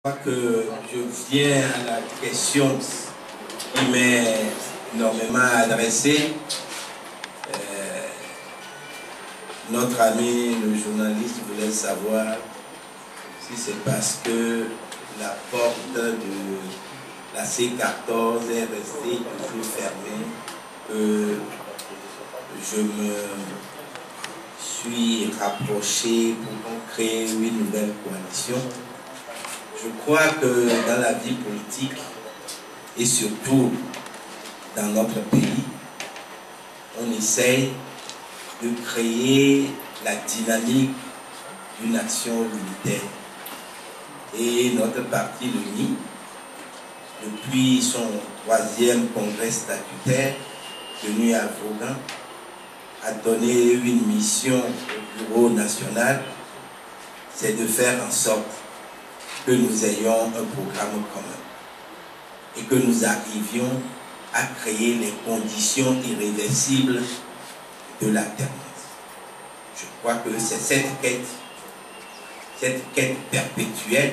Que je viens à la question qui m'est énormément adressée. Notre ami le journaliste voulait savoir si c'est parce que la porte de la C14 est restée toujours fermée que je me suis rapproché pour créer une nouvelle coalition. Je crois que dans la vie politique et surtout dans notre pays, on essaye de créer la dynamique d'une action unitaire. Et notre parti, l'UNI, depuis son 3e congrès statutaire tenu à Vaughan, a donné une mission au bureau national, c'est de faire en sorte que nous ayons un programme commun et que nous arrivions à créer les conditions irréversibles de l'alternance. Je crois que c'est cette quête perpétuelle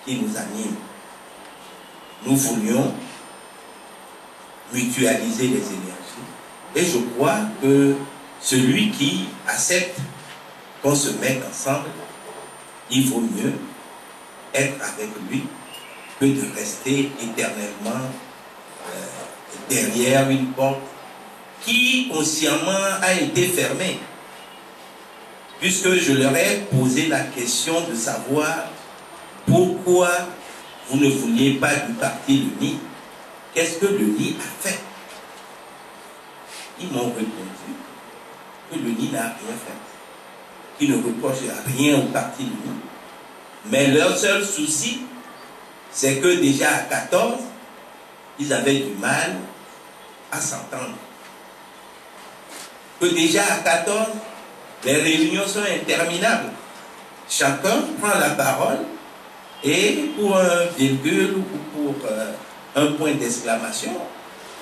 qui nous anime. Nous voulions mutualiser les énergies et je crois que celui qui accepte qu'on se mette ensemble, il vaut mieux être avec lui que de rester éternellement derrière une porte qui consciemment a été fermée, puisque je leur ai posé la question de savoir pourquoi vous ne vouliez pas du parti l'UNI. Qu'est-ce que l'UNI a fait? Ils m'ont répondu que l'UNI n'a rien fait, qu'ils ne reprochent rien au parti l'UNI. Mais leur seul souci, c'est que déjà à 14, ils avaient du mal à s'entendre. Que déjà à 14, les réunions sont interminables. Chacun prend la parole et pour un virgule ou pour un point d'exclamation,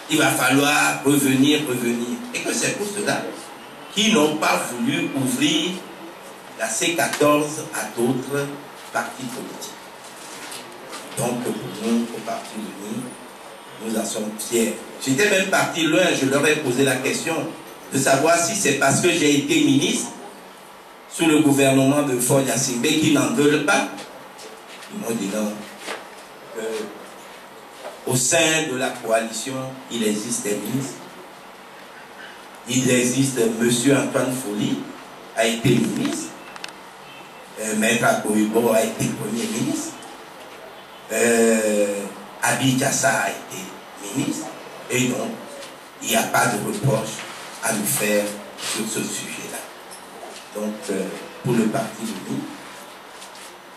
il va falloir revenir. Et que c'est pour cela qu'ils n'ont pas voulu ouvrir la C14 à d'autres partis politiques. Donc pour nous, au Parti Uni, nous en sommes fiers. J'étais même parti loin, je leur ai posé la question de savoir si c'est parce que j'ai été ministre sous le gouvernement de Faure Gnassingbé qu'ils n'en veulent pas. Ils m'ont dit non. Au sein de la coalition, il existe des ministres. Il existe M. Antoine Folly, a été ministre. Maître Akoibo a été Premier ministre. Abi Diassa a été ministre. Et donc, il n'y a pas de reproche à nous faire sur ce sujet-là. Donc, pour le Parti Uni,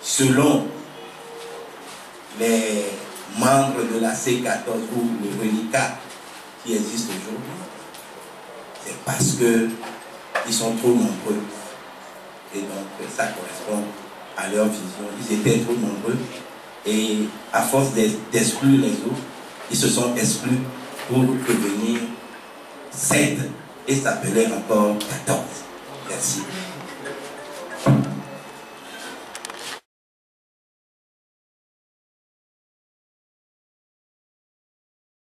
selon les membres de la C14 ou le reliquat qui existe aujourd'hui, c'est parce qu'ils sont trop nombreux. Et donc, ça correspond à leur vision. Ils étaient trop nombreux et à force d'exclure les autres, ils se sont exclus pour devenir 7 et s'appeler encore 14. Merci.